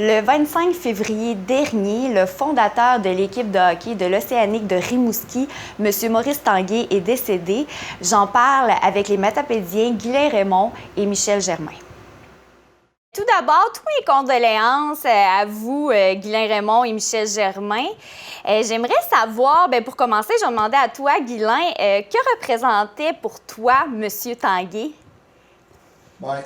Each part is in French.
Le 25 février dernier, le fondateur de l'équipe de hockey de l'Océanique de Rimouski, M. Maurice Tanguay, est décédé. J'en parle avec les matapédiens Guylain Raymond et Michel Germain. Tout d'abord, toutes mes condoléances à vous, Guylain Raymond et Michel Germain. J'aimerais savoir, pour commencer, je vais demander à toi, Guylain, que représentait pour toi M. Tanguay?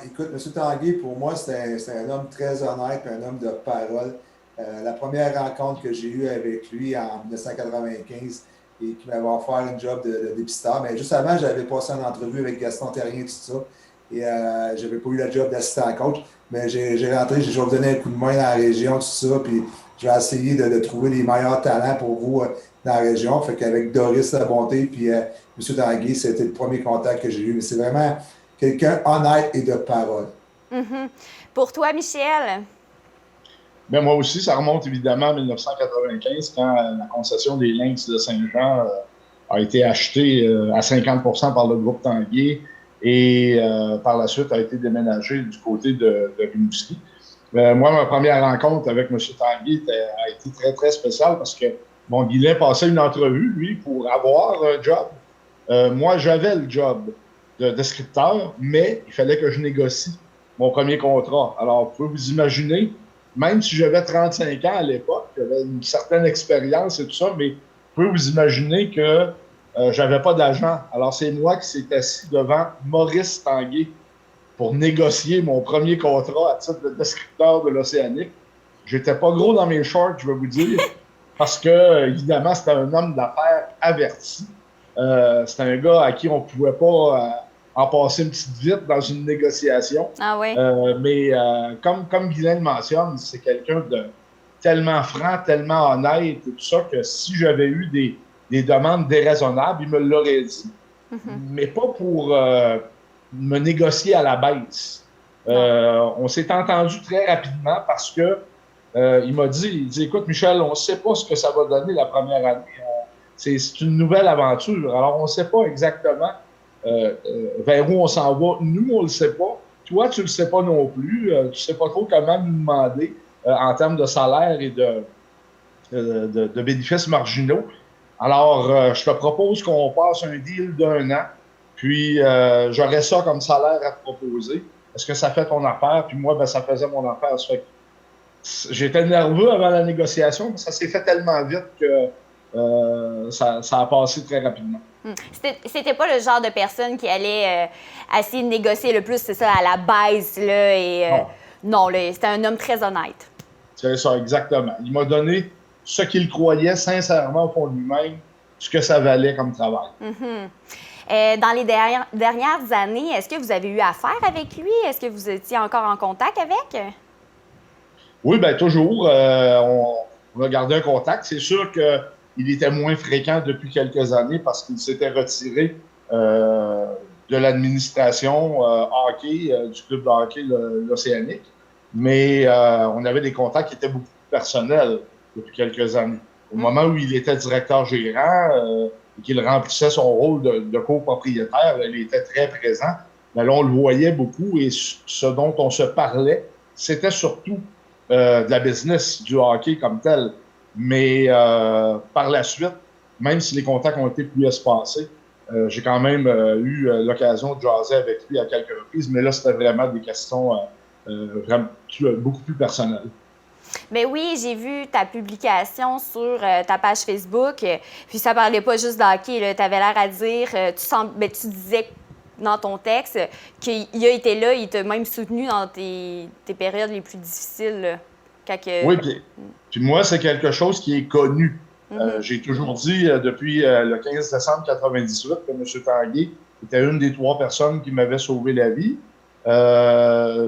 Écoute, M. Tanguay, pour moi, c'est un homme très honnête, un homme de parole. La première rencontre que j'ai eue avec lui en 1995 et qui m'avait offert une job de dépisteur, mais juste avant, j'avais passé une entrevue avec Gaston Terrien et tout ça. Et j'avais pas eu la job d'assistant coach, mais j'ai rentré, je vais vous donner un coup de main dans la région, tout ça, puis je vais essayer de trouver les meilleurs talents pour vous dans la région. Fait qu'avec Doris Labonté puis M. Tanguay, c'était le premier contact que j'ai eu. Mais c'est vraiment quelqu'un honnête et de parole. Mm-hmm. Pour toi, Michel? Bien, moi aussi, ça remonte évidemment à 1995, quand la concession des Lynx de Saint-Jean a été achetée à 50% par le groupe Tanguay et par la suite a été déménagée du côté de Rimouski. Moi, ma première rencontre avec M. Tanguay a été très, très spéciale parce que, bon, Guylain passait une entrevue, lui, pour avoir un job. Moi, j'avais le job de descripteur, mais il fallait que je négocie mon premier contrat. Alors, vous pouvez vous imaginer, même si j'avais 35 ans à l'époque, j'avais une certaine expérience et tout ça, mais vous pouvez vous imaginer que j'avais pas d'agent. Alors, c'est moi qui s'est assis devant Maurice Tanguay pour négocier mon premier contrat à titre de descripteur de l'Océanique. J'étais pas gros dans mes shorts, je vais vous dire, parce que, évidemment, c'était un homme d'affaires averti. C'était un gars à qui on pouvait pas en passer une petite vite dans une négociation. Ah oui. Mais comme Guylain le mentionne, c'est quelqu'un de tellement franc, tellement honnête et tout ça, que si j'avais eu des demandes déraisonnables, il me l'aurait dit. Mm-hmm. Mais pas pour me négocier à la baisse. On s'est entendu très rapidement parce que il m'a dit, écoute Michel, on ne sait pas ce que ça va donner la première année. C'est une nouvelle aventure. Alors, on ne sait pas exactement vers où on s'en va. Nous, on ne le sait pas. Toi, tu ne le sais pas non plus. Tu ne sais pas trop comment nous demander en termes de salaire et de bénéfices marginaux. Alors, je te propose qu'on passe un deal d'1 an, puis j'aurais ça comme salaire à te proposer. Est-ce que ça fait ton affaire? Puis moi, ça faisait mon affaire. Ça fait que j'étais nerveux avant la négociation, mais ça s'est fait tellement vite que ça a passé très rapidement. C'était pas le genre de personne qui allait essayer de négocier le plus, c'est ça, à la baisse, là, et non, c'était un homme très honnête. C'est ça, exactement. Il m'a donné ce qu'il croyait sincèrement au fond de lui-même, ce que ça valait comme travail. Mm-hmm. Dans les dernières années, est-ce que vous avez eu affaire avec lui? Est-ce que vous étiez encore en contact avec? Oui, bien toujours. On a gardé un contact. C'est sûr qu'il était moins fréquent depuis quelques années parce qu'il s'était retiré de l'administration hockey, du club de hockey l'Océanique. Mais on avait des contacts qui étaient beaucoup plus personnels depuis quelques années. Au moment où il était directeur gérant et qu'il remplissait son rôle de copropriétaire, il était très présent. Mais là, on le voyait beaucoup et ce dont on se parlait, c'était surtout de la business, du hockey comme tel. Mais par la suite, même si les contacts ont été plus espacés, j'ai quand même eu l'occasion de jaser avec lui à quelques reprises. Mais là, c'était vraiment des questions vraiment beaucoup plus personnelles. Bien oui, j'ai vu ta publication sur ta page Facebook. Puis ça parlait pas juste d'hockey. Tu avais l'air à dire, tu disais dans ton texte qu'il a été là, il t'a même soutenu dans tes périodes les plus difficiles. Là, Oui, puis moi, c'est quelque chose qui est connu. Mm-hmm. J'ai toujours dit depuis le 15 décembre 1998 que M. Tanguay était une des 3 personnes qui m'avaient sauvé la vie.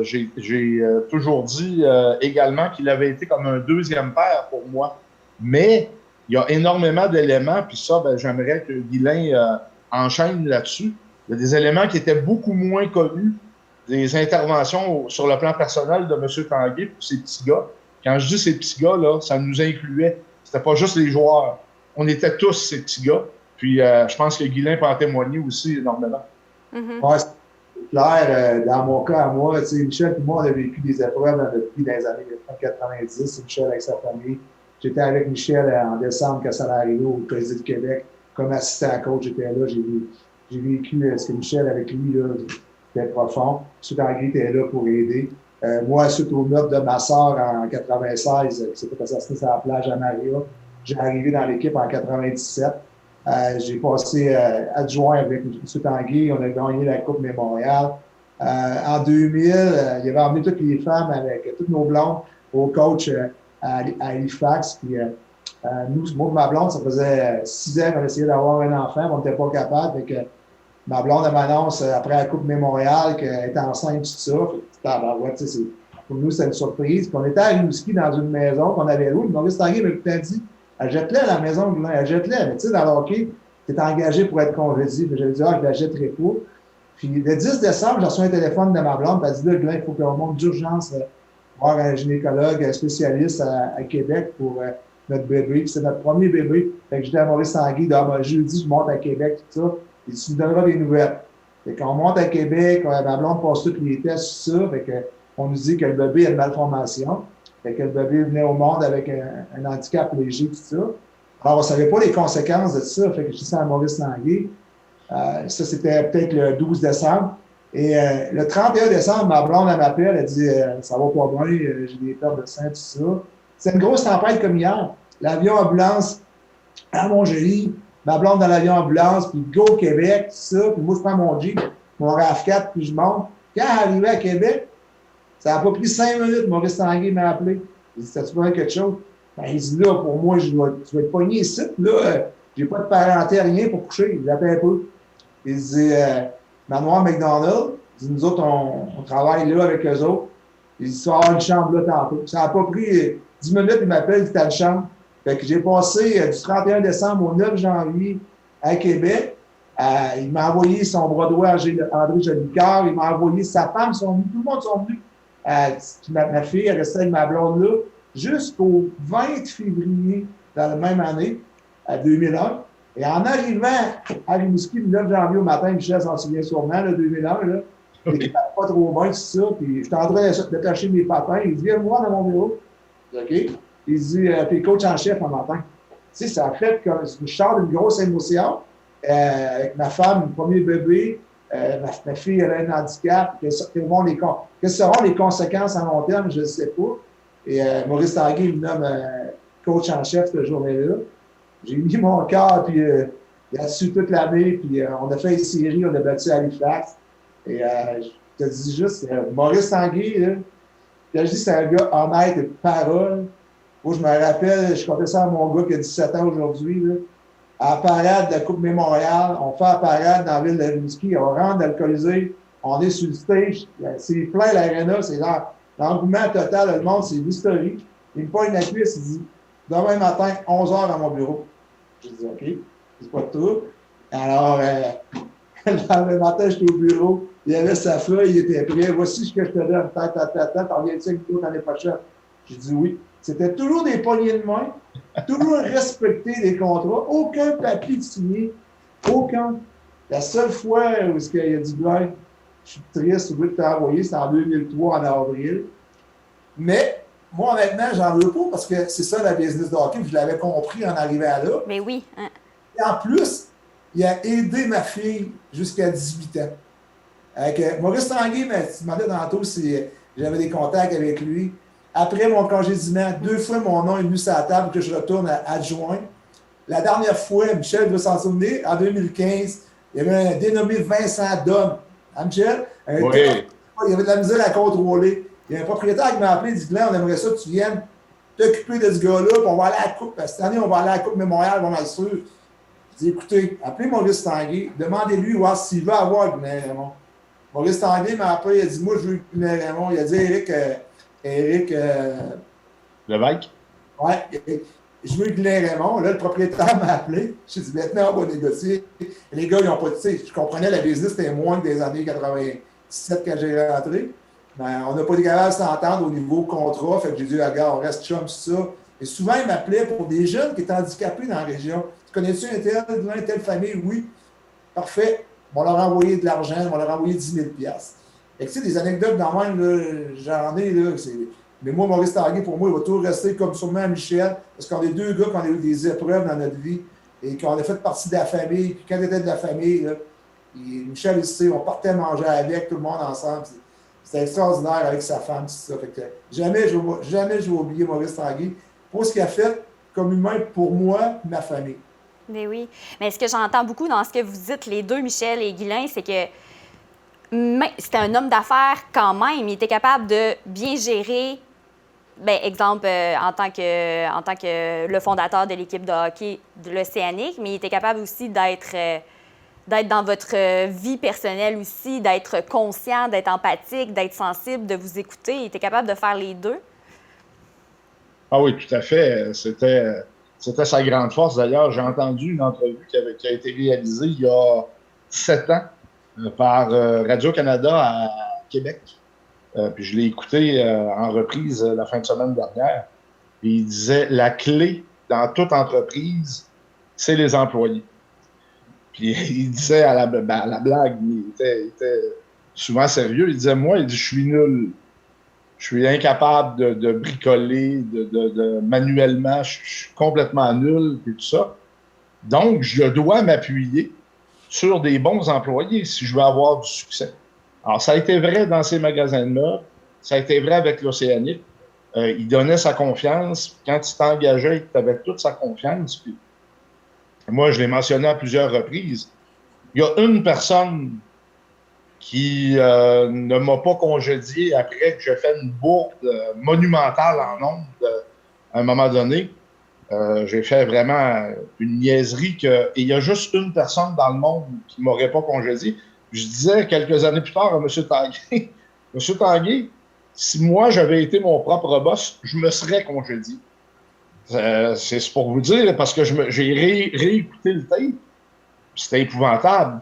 J'ai toujours dit également qu'il avait été comme un deuxième père pour moi. Mais il y a énormément d'éléments, puis ça, j'aimerais que Guylain enchaîne là-dessus. Il y a des éléments qui étaient beaucoup moins connus, des interventions sur le plan personnel de M. Tanguay pour ces petits gars. Quand je dis ces petits gars, là, ça nous incluait. C'était pas juste les joueurs. On était tous ces petits gars. Puis je pense que Guylain peut en témoigner aussi énormément. Mm-hmm. Ouais, Claire, dans mon cas, à moi, tu sais, Michel et moi, on a vécu des épreuves dans notre vie dans les années 90. Michel avec sa famille. J'étais avec Michel en décembre quand ça allait arriver au Président du Québec. Comme assistant coach, j'étais là. J'ai vécu ce que Michel, avec lui, là, c'était profond. Ensuite, Tanguy était là pour aider. Moi, suite au meurtre de ma sœur en 96, qui s'est fait assassiner sur la plage à Maria, j'ai arrivé dans l'équipe en 97. J'ai passé adjoint avec M. Tanguy. On a gagné la Coupe Mémorial. En 2000, il avait emmené toutes les femmes avec toutes nos blondes au coach à Halifax. Puis, nous, moi et ma blonde, ça faisait 6 ans qu'on essayait d'avoir un enfant, mais on n'était pas capable. Ma blonde, elle m'annonce après la Coupe Mémorial qu'elle était enceinte, tout ça. Pour nous, c'était une surprise. Puis on était à Rimouski dans une maison qu'on avait louée. Maurice Tanguy m'a dit, elle jette-la à la maison, Glenn, elle jette-la. Mais tu sais, dans le hockey, tu es engagé pour être congédié. J'avais dit, je la jetterai pas. Puis le 10 décembre, j'ai reçu un téléphone de ma blonde. Elle a dit, là, Glenn, il faut qu'on monte d'urgence voir un gynécologue spécialiste à Québec pour notre bébé. Puis c'est notre premier bébé. Fait que j'étais à Maurice Tanguy, jeudi, je monte à Québec, tout ça. Et tu nous donneras des nouvelles. Fait qu'on monte à Québec, ma blonde passe tous les tests, tout ça. Fait qu'on nous dit que le bébé a une malformation. Fait que le bébé venait au monde avec un handicap léger, tout ça. Alors, on ne savait pas les conséquences de ça. Fait que je dis ça à Maurice Tanguy. Ça, c'était peut-être le 12 décembre. Et le 31 décembre, ma blonde, elle m'appelle, elle dit ça va pas bien, j'ai des pertes de sang, tout ça. C'est une grosse tempête comme hier. L'avion ambulance à Montjoli, ma blonde dans l'avion ambulance, puis go Québec, tout ça. Puis moi, je prends mon Jeep, mon RAV4, puis je monte. Quand arrivé à Québec, ça n'a pas pris 5 minutes, Maurice Tanguy m'a appelé. Il dit, t'as-tu besoin de quelque chose? Ben, il dit, là, pour moi, tu vas être pogné ici. Là, j'ai pas de parenté, rien pour coucher. Il appelle un peu. Il dit, Manoir McDonald, il dit, nous autres, on travaille là avec eux autres. Il dit, tu vas avoir une chambre là tantôt. Ça n'a pas pris 10 minutes, il m'appelle, il dit, t'as une chambre. Fait que j'ai passé du 31 décembre au 9 janvier à Québec. Il m'a envoyé son bras droit à André Jolicoeur. Il m'a envoyé sa femme, tout le monde sont venus. Ma fille, elle restait avec ma blonde là jusqu'au 20 février de la même année, à 2001. Et en arrivant à Rimouski le 9 janvier au matin, Michel s'en souvient sûrement, le 2001, là, il pas trop bien, tout ça. Puis j'étais en train de tâcher mes patins. Il dit, viens me voir dans mon bureau. OK. Il dit, t'es coach en chef un matin. Tu sais, ça a fait que je sors d'une grosse émotion avec ma femme, mon premier bébé. Ma fille, elle a un handicap. Quelles seront les conséquences à long terme, je ne sais pas. Et Maurice Tanguy me nomme coach en chef cette journée-là. J'ai mis mon cœur, puis il a su toute l'année, puis on a fait une série, on a battu Halifax. Et je te dis juste, Maurice Tanguy, là, quand je dis c'est un gars honnête et de parole. Moi, je me rappelle, je comptais ça à mon gars qui a 17 ans aujourd'hui, là. À la parade de la Coupe Mémorial, on fait la parade dans la ville de Rimouski, on rentre dans le Colisée, on est sur le stage, c'est plein l'aréna, c'est l'engouement total, le monde, c'est l'historique. Il me pointe la cuisse, il dit, demain matin, 11h dans mon bureau. Je dis, OK, c'est pas tout. Alors, le matin, j'étais au bureau, il avait sa feuille, il était prêt, voici ce que je te donne, t'en viens-tu avec nous l'année prochaine? J'ai dit oui. C'était toujours des poignées de main, toujours respecter les contrats, aucun papier signé, aucun. La seule fois où il a dit, Glenn, je suis triste, oublie de t'envoyer, c'était en 2003, en avril. Mais, moi, honnêtement, j'en veux pas parce que c'est ça la business de hockey, je l'avais compris en arrivant là. Mais oui. Hein. Et en plus, il a aidé ma fille jusqu'à 18 ans. Avec, Maurice Tanguy m'a demandé tantôt si j'avais des contacts avec lui. Après mon congédiement, 2 fois mon nom est venu sur la table que je retourne à adjoint. La dernière fois, Michel veut s'en souvenir, en 2015, il y avait un dénommé Vincent Dom. Hein, Michel? Oui. Il y avait de la misère à contrôler. Il y a un propriétaire qui m'a appelé, il dit, Glenn, on aimerait ça que tu viennes t'occuper de ce gars-là, puis on va aller à la Coupe. Cette année, on va aller à la Coupe Mémorial, on va être sûr. Je dis, écoutez, appelez Maurice Tanguy, demandez-lui voir s'il veut avoir Glenn Raymond. Maurice Tanguy m'a appelé, il a dit, moi, je veux Glenn Raymond. Il a dit, Éric Lévesque? Oui, je veux Glenn Raymond. Là, le propriétaire m'a appelé. J'ai dit, maintenant, on va négocier. Et les gars, ils n'ont pas dit, je comprenais, la business, c'était moins que des années 97 quand j'ai rentré. Mais on n'a pas été capable de s'entendre au niveau contrat. Fait que j'ai dit, regarde, on reste chum sur ça. Et souvent, ils m'appelaient pour des jeunes qui étaient handicapés dans la région. Tu connais-tu un tel famille? Oui. Parfait. on leur a envoyé de l'argent, on leur a envoyé 10 000 piastres. Et tu sais, des anecdotes dans même, là, j'en ai, là, mais moi, Maurice Tanguay, pour moi, il va toujours rester comme sûrement Michel, parce qu'on est deux gars qui ont eu des épreuves dans notre vie et qu'on a fait partie de la famille. Puis quand on était de la famille, là, Michel, ici, on partait manger avec tout le monde ensemble. C'était extraordinaire avec sa femme, tout ça. Fait que jamais je vais oublier Maurice Tanguay pour ce qu'il a fait comme humain pour moi et ma famille. Mais oui. Mais ce que j'entends beaucoup dans ce que vous dites, les deux, Michel et Guylain, c'est que c'était un homme d'affaires quand même. Il était capable de bien gérer, bien, exemple, en tant que le fondateur de l'équipe de hockey de l'Océanique, mais il était capable aussi d'être dans votre vie personnelle aussi, d'être conscient, d'être empathique, d'être sensible, de vous écouter. Il était capable de faire les deux. Ah oui, tout à fait. C'était sa grande force. D'ailleurs, j'ai entendu une entrevue qui a été réalisée il y a 7 ans par Radio-Canada à Québec. Puis je l'ai écouté en reprise la fin de semaine dernière. Puis il disait, la clé dans toute entreprise, c'est les employés. Puis il disait à la blague, mais il était souvent sérieux, il disait, moi, je suis nul. Je suis incapable de bricoler, manuellement, je suis complètement nul, et tout ça. Donc, je dois m'appuyer sur des bons employés si je veux avoir du succès. Alors, ça a été vrai dans ces magasins-là, ça a été vrai avec l'Océanique. Il donnait sa confiance. Quand il t'engageait, il t'avait toute sa confiance. Puis, moi, je l'ai mentionné à plusieurs reprises. Il y a une personne qui ne m'a pas congédié après que j'ai fait une bourde monumentale en ondes à un moment donné. J'ai fait vraiment une niaiserie et il y a juste une personne dans le monde qui ne m'aurait pas congédié. Je disais quelques années plus tard à M. Tanguay, M. Tanguay, si moi j'avais été mon propre boss, je me serais congédié. C'est pour vous dire, parce que j'ai réécouté le tape, c'était épouvantable.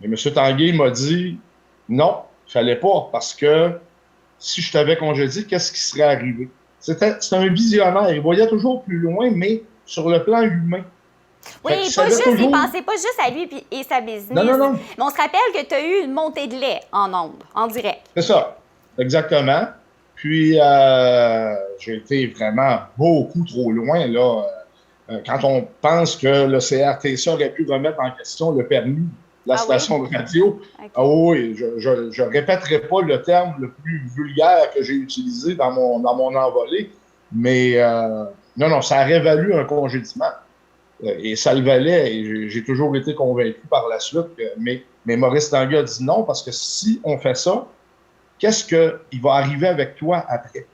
Mais M. Tanguay m'a dit non, il ne fallait pas, parce que si je t'avais congédié, qu'est-ce qui serait arrivé? C'était un visionnaire. Il voyait toujours plus loin, mais sur le plan humain. Oui, il pensait pas juste à lui et sa business. Non. Mais on se rappelle que tu as eu une montée de lait en ondes, en direct. C'est ça, exactement. Puis, j'ai été vraiment beaucoup trop loin, là. Quand on pense que le CRTC aurait pu remettre en question le permis de la station de radio. Okay. Ah oui, je répéterai pas le terme le plus vulgaire que j'ai utilisé dans mon envolée, mais non, ça aurait valu un congédiement. Et ça le valait, et j'ai toujours été convaincu par la suite. Mais Maurice Tanguay a dit non, parce que si on fait ça, qu'est-ce qu'il va arriver avec toi après?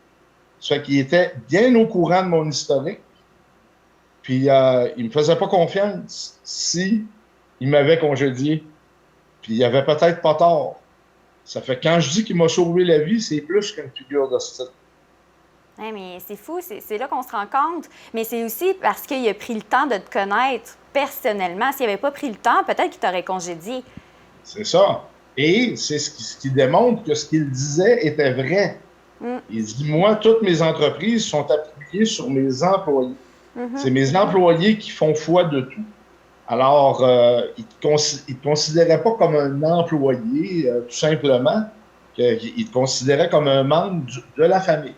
Ça fait qu'il était bien au courant de mon historique, puis il ne me faisait pas confiance si il m'avait congédié. Puis il avait peut-être pas tort. Ça fait quand je dis qu'il m'a sauvé la vie, c'est plus qu'une figure de style. Ouais, mais c'est fou, c'est là qu'on se rend compte. Mais c'est aussi parce qu'il a pris le temps de te connaître personnellement. S'il n'avait pas pris le temps, peut-être qu'il t'aurait congédié. C'est ça. Et c'est ce qui démontre que ce qu'il disait était vrai. Il dit, moi, toutes mes entreprises sont appuyées sur mes employés. C'est mes employés qui font foi de tout. Alors, il ne te considérait pas comme un employé, tout simplement. Il te considérait comme un membre de la famille.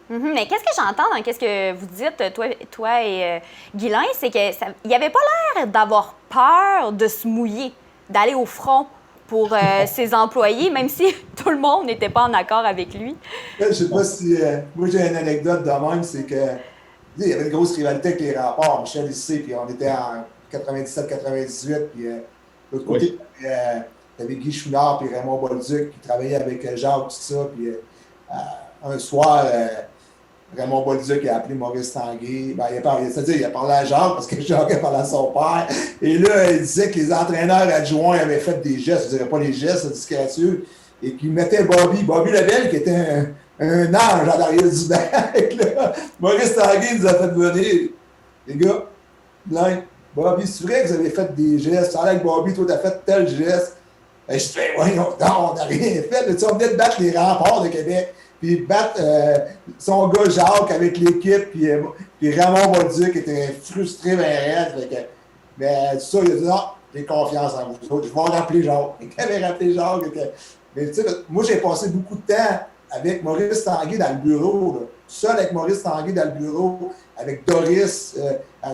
Mais qu'est-ce que j'entends dans ce que vous dites, toi et Guylain, c'est qu'il n'y avait pas l'air d'avoir peur de se mouiller, d'aller au front pour ses employés, même si tout le monde n'était pas en accord avec lui. Je ne sais pas si... moi, j'ai une anecdote de même, c'est que il y avait une grosse rivalité avec les Remparts, Michel ici, puis on était en 97-98, puis de l'autre côté, tu avais Guy Chouinard puis Raymond Bolduc qui travaillaient avec Jacques, tout ça, puis un soir, Raymond Bolduc a appelé Maurice Tanguay. C'est-à-dire, il a parlé à Jacques parce que Jacques a parlé à son père. Et là, il disait que les entraîneurs adjoints avaient fait des gestes, je ne dirais pas les gestes disgracieux, et qu'ils mettaient Bobby Lebel, qui était un ange à l'arrière du bac. Maurice Tanguay nous a fait venir. Les gars, Bobby, c'est vrai que vous avez fait des gestes. Ça a l'air que Bobby, toi, t'as fait tel geste. Et je fais, voyons, non, on n'a rien fait. Mais, on venait de battre les Remparts de Québec. Puis battre son gars Jacques avec l'équipe. Puis Raymond Bolduc était frustré, ben raide. Mais tout ça, il a dit non, j'ai confiance en vous autres. Je vais rappeler Jacques. Il avait rappelé Jacques. Mais tu sais, moi, j'ai passé beaucoup de temps avec Maurice Tanguay dans le bureau, là. Seul avec Maurice Tanguay dans le bureau, avec Doris.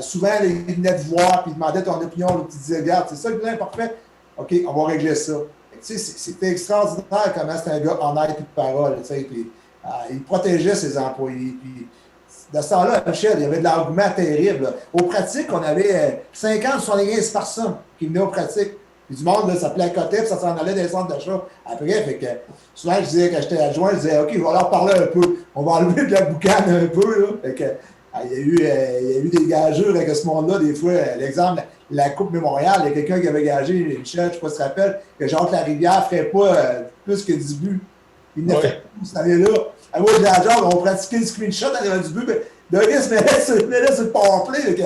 Souvent, il venait te voir et il demandait ton opinion. Là, tu disais, regarde, c'est ça le plan parfait. OK, on va régler ça. Tu sais, c'était extraordinaire comment c'était un gars honnête et de parole. Tu sais, puis, il protégeait ses employés. Puis, de ce temps-là, Michel, il y avait de l'argument terrible. Là. Aux pratiques, on avait 50-75 personnes qui venaient aux pratiques. Puis du monde, là, ça placotait, puis ça s'en allait dans les centres d'achat. Après, fait que souvent, je disais, quand j'étais adjoint, je disais, OK, on va leur parler un peu. On va enlever de la boucane un peu. Là. Fait que, il y a eu des gageurs avec ce monde-là. Des fois, l'exemple, la Coupe Mémorial, il y a quelqu'un qui avait gagé, Michel, je ne sais pas si tu te rappelles, que Jacques Larivière ne ferait pas plus que 10 buts. Il n'a fait tout cette année-là. Moi, je disais, on pratiquait le screenshot à l'heure du but. Mais Doris mettait sur le powerplay.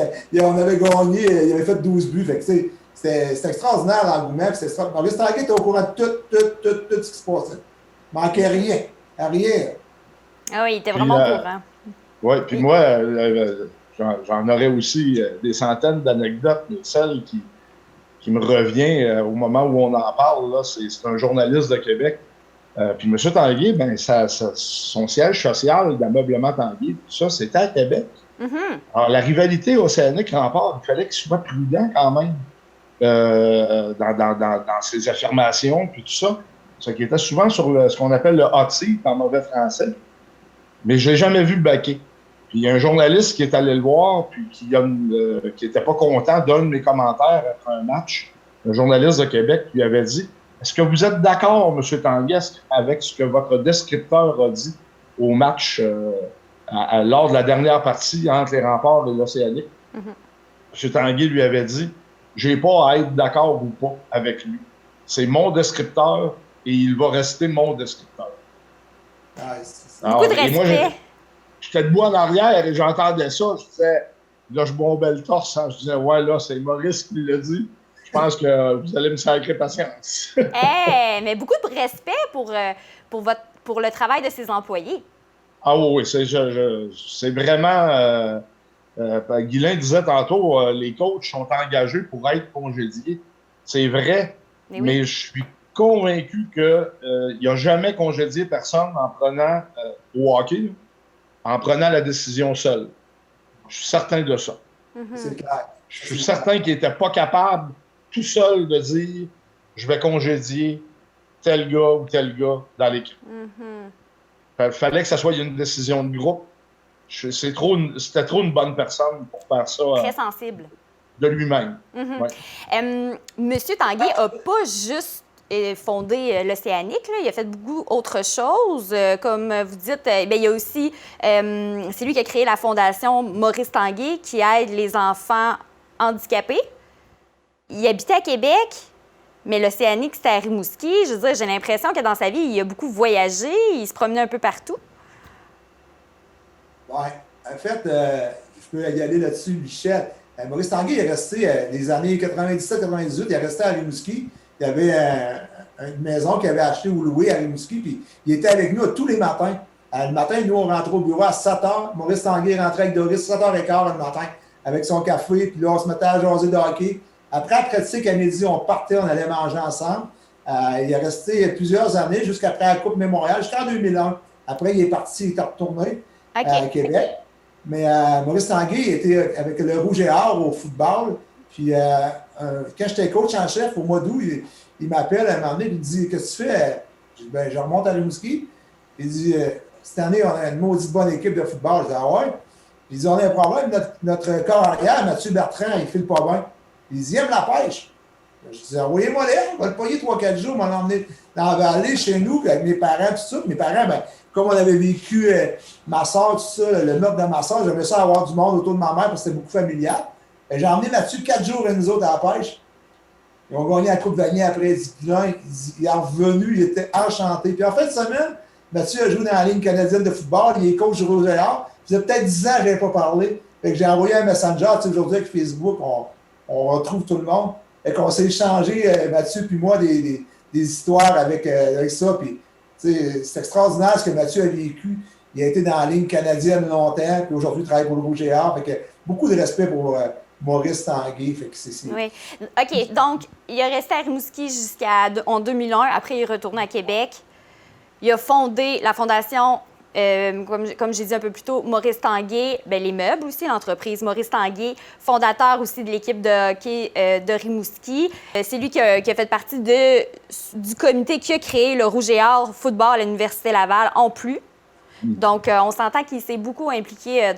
On avait gagné, il avait fait 12 buts. Fait que, c'était extraordinaire l'engouement. Maurice Tanguay était au courant de tout ce qui se passait. Il ne manquait rien. Rien. Ah oui, il était vraiment au courant. Oui, puis moi, j'en aurais aussi des centaines d'anecdotes, mais celle qui me revient au moment où on en parle, là, c'est un journaliste de Québec. Puis M. Tanguay, ben, son siège social d'ameublement Tanguay, tout ça, c'était à Québec. Mm-hmm. Alors, la rivalité Océanique-Rempart, il fallait qu'il soit prudent quand même dans ses affirmations, puis tout ça. Ça qui était souvent sur ce qu'on appelle le hot seat en mauvais français. Mais je l'ai jamais vu baquer. Puis il y a un journaliste qui est allé le voir, puis qui n'était pas content d'un de mes commentaires après un match. Un journaliste de Québec lui avait dit: est-ce que vous êtes d'accord, M. Tanguay, avec ce que votre descripteur a dit au match lors de la dernière partie entre les Remparts et l'Océanique? Mm-hmm. M. Tanguay lui avait dit: j'ai pas à être d'accord ou pas avec lui. C'est mon descripteur et il va rester mon descripteur. Beaucoup de respect. J'étais debout en arrière et j'entendais ça. Je disais, là, je bombais le torse. Hein. Je disais, ouais, là, c'est Maurice qui l'a dit. Je pense que vous allez me sacrer patience. Mais beaucoup de respect pour le travail de ses employés. Ah oui, c'est vraiment... Guylain disait tantôt, les coachs sont engagés pour être congédiés. C'est vrai, mais je suis convaincu qu'il n'y a jamais congédié personne en prenant au hockey, en prenant la décision seul. Je suis certain de ça. Mm-hmm. C'est clair. Je suis certain qu'il n'était pas capable tout seul de dire « je vais congédier tel gars ou tel gars dans l'équipe. Mm-hmm. Il fallait que ça soit une décision de groupe. C'était trop une bonne personne pour faire ça. Très sensible. De lui-même. Mm-hmm. Ouais. Monsieur Tanguay n'a pas juste fondé l'Océanique, il a fait beaucoup autre chose. Comme vous dites, il y a aussi, c'est lui qui a créé la fondation Maurice Tanguay qui aide les enfants handicapés. Il habitait à Québec, mais l'Océanique, c'était à Rimouski. Je veux dire, j'ai l'impression que dans sa vie, il a beaucoup voyagé, il se promenait un peu partout. Oui. En fait, je peux y aller là-dessus, Michel. Maurice Tanguay est resté les années 97-98, il est resté à Rimouski. Il y avait une maison qu'il avait achetée ou louée à Rimouski, puis il était avec nous tous les matins. Le matin, nous, on rentrait au bureau à 7 h. Maurice Tanguay rentrait avec Doris 7h15 le matin, avec son café, puis là, on se mettait à jaser de hockey. Après la pratique, à midi, on partait, on allait manger ensemble. Il est resté plusieurs années, jusqu'après la Coupe Mémorial, jusqu'en 2001. Après, il est parti, il est retourné à Québec. Mais Maurice Tanguay était avec le Rouge et Or au football. Puis quand j'étais coach en chef au mois d'août, il m'appelle à un moment donné, il me dit: qu'est-ce que tu fais? Je dis: ben, je remonte à Rimouski. Il dit: cette année, on a une maudite bonne équipe de football. Je dis: ah ouais? Puis il dit: on a un problème, notre corps arrière, Mathieu Bertrand, il file pas bien. Il dit: il aime la pêche. Je dis: envoyez-moi l'air, on va le payer 3-4 jours, on va l'emmener dans la vallée chez nous, avec mes parents, tout ça. Mes parents, ben, comme on avait vécu ma soeur, tout ça, le meurtre de ma soeur, j'aimais ça avoir du monde autour de ma mère parce que c'était beaucoup familial. Et j'ai emmené Mathieu 4 jours et nous autres à la pêche. Ils ont gagné la Coupe Vanier après. Il est revenu, il était enchanté. Puis en fin de semaine, Mathieu a joué dans la ligne canadienne de football, il est coach du Rouge et Or. Ça faisait peut-être 10 ans que je n'avais pas parlé. Fait que j'ai envoyé un messenger, aujourd'hui avec Facebook, on retrouve tout le monde. Et qu'on s'est échangé, Mathieu puis moi, des histoires avec ça. Puis, c'est extraordinaire ce que Mathieu a vécu. Il a été dans la ligne canadienne longtemps, puis aujourd'hui, il travaille pour le Rouge et Or. Fait que beaucoup de respect pour Maurice Tanguay. Fait que c'est... Oui. OK. Donc, il est resté à Rimouski en 2001. Après, il est retourné à Québec. Il a fondé la fondation, comme j'ai dit un peu plus tôt, Maurice Tanguay, les meubles aussi, l'entreprise Maurice Tanguay, fondateur aussi de l'équipe de hockey de Rimouski. C'est lui qui a fait partie du comité qui a créé le Rouge et Or football à l'Université Laval en plus. Donc, on s'entend qu'il s'est beaucoup impliqué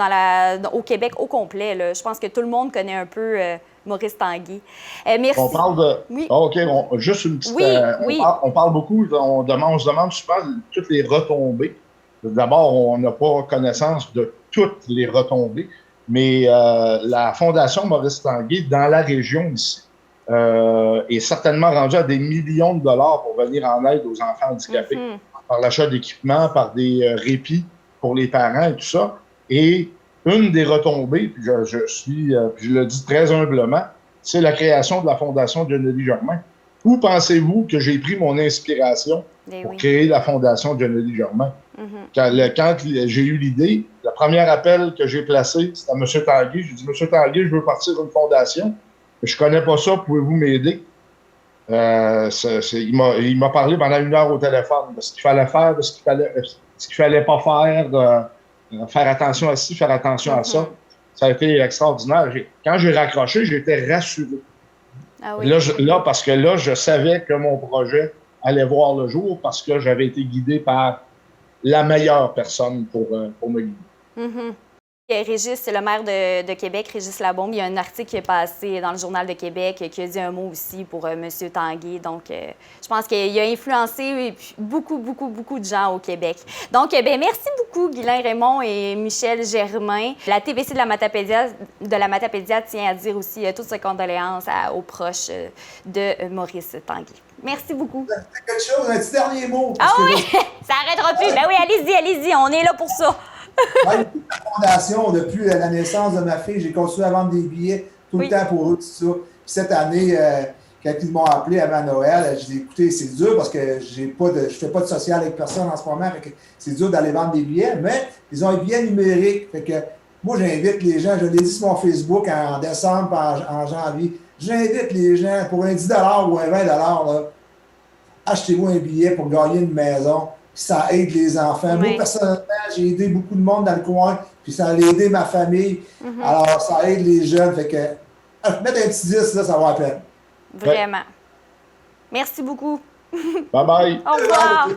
au Québec au complet, là. Je pense que tout le monde connaît un peu Maurice Tanguay. Merci. On parle de... Oui. Oh, OK, juste une petite... Oui, oui. On parle beaucoup, on se demande souvent toutes les retombées. D'abord, on n'a pas connaissance de toutes les retombées, mais la Fondation Maurice Tanguay, dans la région ici, est certainement rendue à des millions de dollars pour venir en aide aux enfants handicapés. Par l'achat d'équipements, par des répits pour les parents et tout ça. Et une des retombées, puis je le dis très humblement, c'est la création de la Fondation John Germain. Où pensez-vous que j'ai pris mon inspiration pour créer la Fondation John Germain? Quand j'ai eu l'idée, le premier appel que j'ai placé, c'était à M. Tanguay. J'ai dit, M. Tanguay, je veux partir d'une fondation. Je ne connais pas ça, pouvez-vous m'aider? Il m'a parlé pendant 1 heure au téléphone de ce qu'il fallait faire, de ce qu'il fallait pas faire, faire attention à ci, faire attention à ça. Ça a été extraordinaire. Quand j'ai raccroché, j'étais rassuré. Ah oui. Là, parce que là, je savais que mon projet allait voir le jour parce que j'avais été guidé par la meilleure personne pour me guider. Régis, c'est le maire de Québec, Régis Labombe. Il y a un article qui est passé dans le Journal de Québec qui a dit un mot aussi pour M. Tanguay. Donc, je pense qu'il a influencé beaucoup, beaucoup, beaucoup de gens au Québec. Donc, merci beaucoup, Guylain Raymond et Michel Germain. La TVC de la Matapédia tient à dire aussi toutes ses condoléances aux proches de Maurice Tanguay. Merci beaucoup. Quelque chose, un petit dernier mot. Ah oui! Ça n'arrêtera plus. Ben oui, allez-y, on est là pour ça. La fondation, depuis la naissance de ma fille, j'ai continué à vendre des billets tout le temps pour eux, tout ça. Puis cette année, quand ils m'ont appelé avant Noël, j'ai dit, écoutez, c'est dur parce que je ne fais pas de social avec personne en ce moment. Fait que c'est dur d'aller vendre des billets, mais ils ont un billet numérique. Fait que moi, j'invite les gens, je l'ai dit sur mon Facebook en décembre, en janvier, j'invite les gens pour un 10 ou un 20 là, achetez-vous un billet pour gagner une maison. Puis ça aide les enfants. Oui. Moi, personnellement, j'ai aidé beaucoup de monde dans le coin, puis ça a aidé ma famille. Alors, ça aide les jeunes. Fait que mettre un petit 10, là, ça va à peine. Vraiment. Merci beaucoup. Bye-bye. Au revoir.